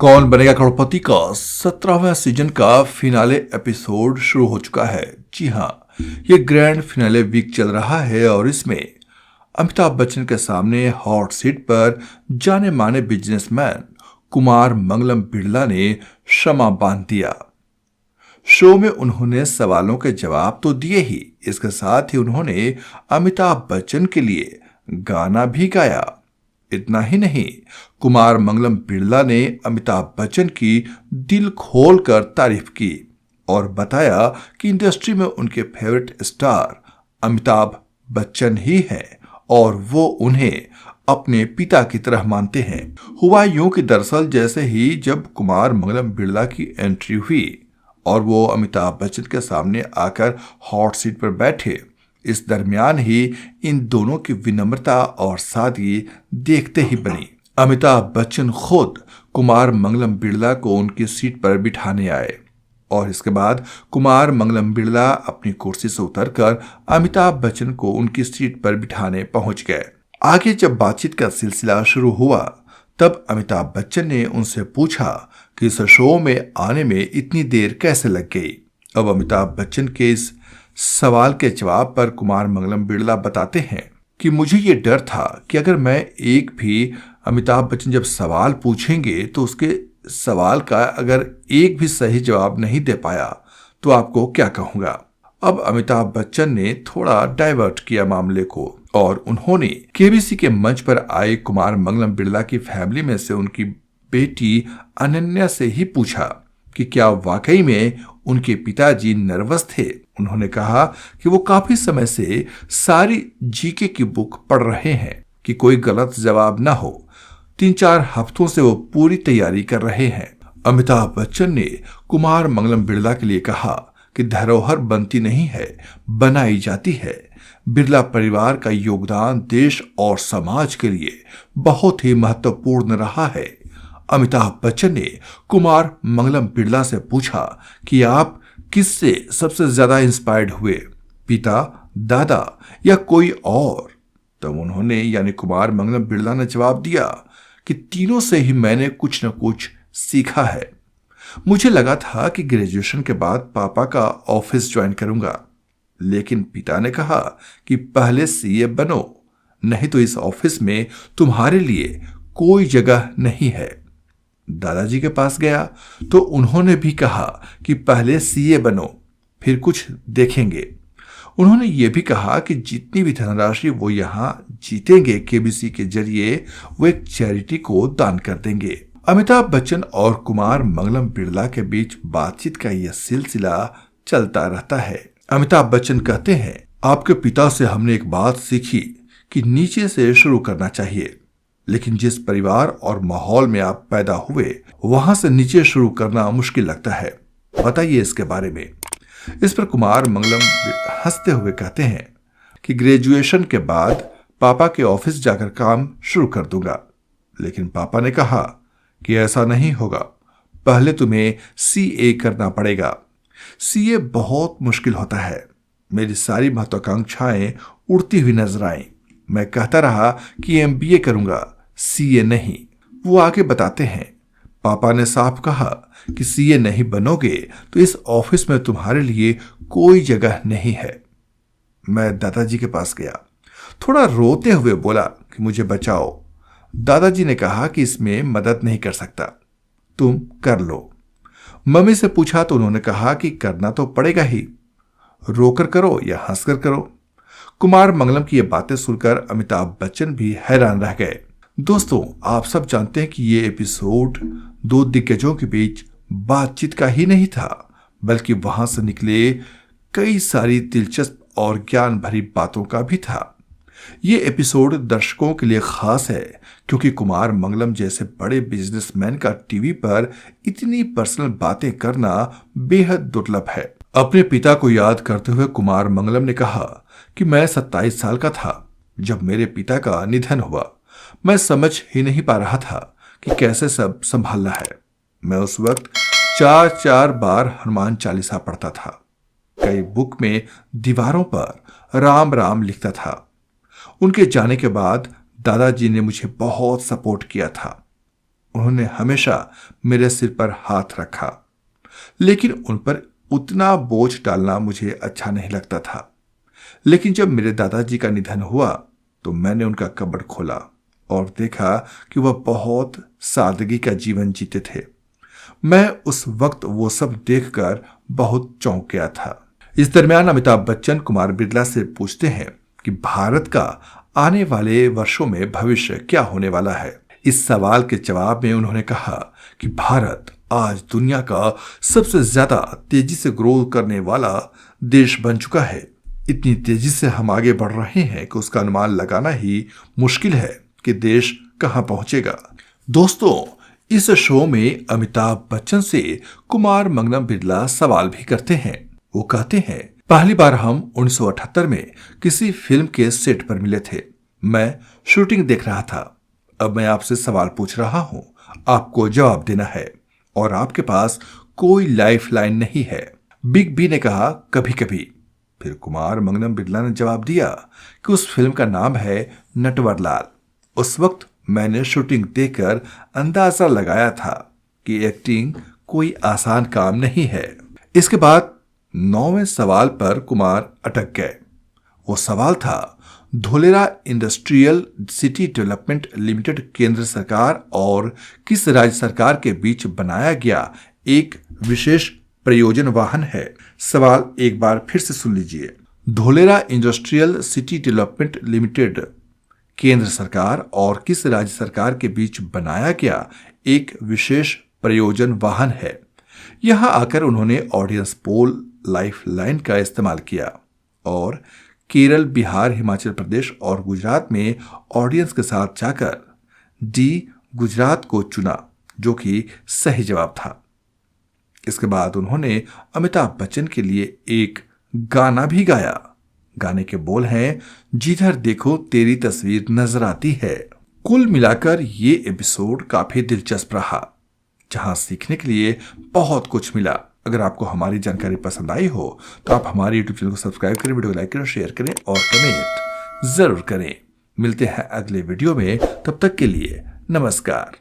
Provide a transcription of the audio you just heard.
कौन बनेगा करोड़पति का 17वां सीजन का फिनाले एपिसोड शुरू हो चुका है। जी हाँ, ये ग्रैंड फिनाले वीक चल रहा है और इसमें अमिताभ बच्चन के सामने हॉट सीट पर जाने माने बिजनेसमैन कुमार मंगलम बिरला ने क्षमा बांध दिया। शो में उन्होंने सवालों के जवाब तो दिए ही, इसके साथ ही उन्होंने अमिताभ बच्चन के लिए गाना भी गाया। इतना ही नहीं, कुमार मंगलम बिरला ने अमिताभ बच्चन की दिल खोलकर तारीफ की और बताया कि इंडस्ट्री में उनके फेवरेट स्टार अमिताभ बच्चन ही हैं और वो उन्हें अपने पिता की तरह मानते हैं। हुआ यूं कि दरअसल जैसे ही जब कुमार मंगलम बिरला की एंट्री हुई और वो अमिताभ बच्चन के सामने आकर हॉट सीट पर बैठे, इस दरमियान ही इन दोनों की विनम्रता और सादगी देखते ही बनी। अमिताभ बच्चन खुद कुमार मंगलम बिरला को उनकी सीट पर बिठाने आए और इसके बाद कुमार मंगलम बिरला अपनी कुर्सी से उतरकर अमिताभ बच्चन को उनकी सीट पर बिठाने पहुंच गए। आगे जब बातचीत का सिलसिला शुरू हुआ तब अमिताभ बच्चन ने उनसे पूछा कि इस शो में आने में इतनी देर कैसे लग गई। अब अमिताभ बच्चन के इस सवाल के जवाब पर कुमार मंगलम बिरला बताते हैं कि मुझे ये डर था कि अगर मैं एक भी अमिताभ बच्चन जब सवाल पूछेंगे तो उसके सवाल का अगर एक भी सही जवाब नहीं दे पाया तो आपको क्या कहूंगा। अब अमिताभ बच्चन ने थोड़ा डाइवर्ट किया मामले को और उन्होंने केबीसी के मंच पर आए कुमार मंगलम बिरला की फैमिली में से उनकी बेटी अनन्या से ही पूछा कि क्या वाकई में उनके पिताजी नर्वस थे। उन्होंने कहा कि वो काफी समय से सारी जीके की बुक पढ़ रहे हैं कि कोई गलत जवाब ना हो। 3-4 हफ्तों से वो पूरी तैयारी कर रहे हैं। अमिताभ बच्चन ने कुमार मंगलम बिरला के लिए कहा कि धरोहर बनती नहीं है, बनाई जाती है। बिरला परिवार का योगदान देश और समाज के लिए बहुत ही महत्वपूर्ण रहा है। अमिताभ बच्चन ने कुमार मंगलम बिरला से पूछा कि आप किससे सबसे ज्यादा इंस्पायर्ड हुए, पिता, दादा या कोई और। तब उन्होंने यानी कुमार मंगलम बिरला ने जवाब दिया कि तीनों से ही मैंने कुछ न कुछ सीखा है। मुझे लगा था कि ग्रेजुएशन के बाद पापा का ऑफिस ज्वाइन करूंगा, लेकिन पिता ने कहा कि पहले सीए बनो, नहीं तो इस ऑफिस में तुम्हारे लिए कोई जगह नहीं है। दादाजी के पास गया तो उन्होंने भी कहा कि पहले सीए बनो, फिर कुछ देखेंगे। उन्होंने ये भी कहा कि जितनी भी धनराशि वो यहाँ जीतेंगे केबीसी के जरिए वो एक चैरिटी को दान कर देंगे। अमिताभ बच्चन और कुमार मंगलम बिरला के बीच बातचीत का यह सिलसिला चलता रहता है। अमिताभ बच्चन कहते हैं, आपके पिता से हमने एक बात सीखी कि नीचे से शुरू करना चाहिए, लेकिन जिस परिवार और माहौल में आप पैदा हुए वहां से नीचे शुरू करना मुश्किल लगता है। बताइए इसके बारे में। इस पर कुमार मंगलम हंसते हुए कहते हैं कि ग्रेजुएशन के बाद पापा के ऑफिस जाकर काम शुरू कर दूंगा, लेकिन पापा ने कहा कि ऐसा नहीं होगा, पहले तुम्हें सीए करना पड़ेगा। सीए बहुत मुश्किल होता है। मेरी सारी महत्वाकांक्षाएं उड़ती हुई नजर आई। मैं कहता रहा कि एमबीए करूंगा, सीए नहीं। वो आगे बताते हैं, पापा ने साफ कहा कि सीए नहीं बनोगे तो इस ऑफिस में तुम्हारे लिए कोई जगह नहीं है। मैं दादाजी के पास गया, थोड़ा रोते हुए बोला कि मुझे बचाओ। दादाजी ने कहा कि इसमें मदद नहीं कर सकता, तुम कर लो। मम्मी से पूछा तो उन्होंने कहा कि करना तो पड़ेगा ही, रोकर करो या हंसकर करो। कुमार मंगलम की ये बातें सुनकर अमिताभ बच्चन भी हैरान रह गए। दोस्तों, आप सब जानते हैं कि ये एपिसोड दो दिग्गजों के बीच बातचीत का ही नहीं था, बल्कि वहां से निकले कई सारी दिलचस्प और ज्ञान भरी बातों का भी था। ये एपिसोड दर्शकों के लिए खास है क्योंकि कुमार मंगलम जैसे बड़े बिजनेसमैन का टीवी पर इतनी पर्सनल बातें करना बेहद दुर्लभ है। अपने पिता को याद करते हुए कुमार मंगलम ने कहा कि मैं 27 साल का था जब मेरे पिता का निधन हुआ। मैं समझ ही नहीं पा रहा था कि कैसे सब संभालना है। मैं उस वक्त 4-4 बार हनुमान चालीसा पढ़ता था, कई बुक में दीवारों पर राम राम लिखता था। उनके जाने के बाद दादाजी ने मुझे बहुत सपोर्ट किया था। उन्होंने हमेशा मेरे सिर पर हाथ रखा, लेकिन उन पर उतना बोझ डालना मुझे अच्छा नहीं लगता था। लेकिन जब मेरे दादाजी का निधन हुआ तो मैंने उनका कब्र खोला और देखा कि वह बहुत सादगी का जीवन जीते थे। मैं उस वक्त वो सब देखकर बहुत चौंक गया था। इस दरमियान अमिताभ बच्चन कुमार बिरला से पूछते हैं कि भारत का आने वाले वर्षों में भविष्य क्या होने वाला है। इस सवाल के जवाब में उन्होंने कहा कि भारत आज दुनिया का सबसे ज्यादा तेजी से ग्रो करने वाला देश बन चुका है। इतनी तेजी से हम आगे बढ़ रहे हैं कि उसका अनुमान लगाना ही मुश्किल है कि देश कहां पहुंचेगा। दोस्तों, इस शो में अमिताभ बच्चन से कुमार मंगलम बिरला सवाल भी करते हैं। वो कहते हैं, पहली बार हम 1978 में किसी फिल्म के सेट पर मिले थे। मैं शूटिंग देख रहा था। अब मैं आपसे सवाल पूछ रहा हूं, आपको जवाब देना है और आपके पास कोई लाइफ लाइन नहीं है। बिग बी ने कहा, कभी कभी। फिर कुमार मंगलम बिरला ने जवाब दिया कि उस फिल्म का नाम है नटवरलाल। उस वक्त मैंने शूटिंग देखकर अंदाजा लगाया था कि एक्टिंग कोई आसान काम नहीं है। इसके बाद 9वें सवाल पर कुमार अटक गए। वो सवाल था, Dholera industrial city development limited केंद्र सरकार और किस राज्य सरकार के बीच बनाया गया एक विशेष प्रयोजन वाहन है। सवाल एक बार फिर से सुन लीजिए। Dholera industrial city development limited केंद्र सरकार और किस राज्य सरकार के बीच बनाया गया एक विशेष प्रयोजन वाहन है। यहां आकर उन्होंने ऑडियंस पोल लाइफ लाइन का इस्तेमाल किया और केरल, बिहार, हिमाचल प्रदेश और गुजरात में ऑडियंस के साथ जाकर डी गुजरात को चुना, जो कि सही जवाब था। इसके बाद उन्होंने अमिताभ बच्चन के लिए एक गाना भी गाया। गाने के बोल हैं, जिधर देखो तेरी तस्वीर नजर आती है। कुल मिलाकर ये एपिसोड काफी दिलचस्प रहा, जहां सीखने के लिए बहुत कुछ मिला। अगर आपको हमारी जानकारी पसंद आई हो तो आप हमारे YouTube चैनल को सब्सक्राइब करें, वीडियो को लाइक करें, शेयर करें और कमेंट जरूर करें। मिलते हैं अगले वीडियो में, तब तक के लिए नमस्कार।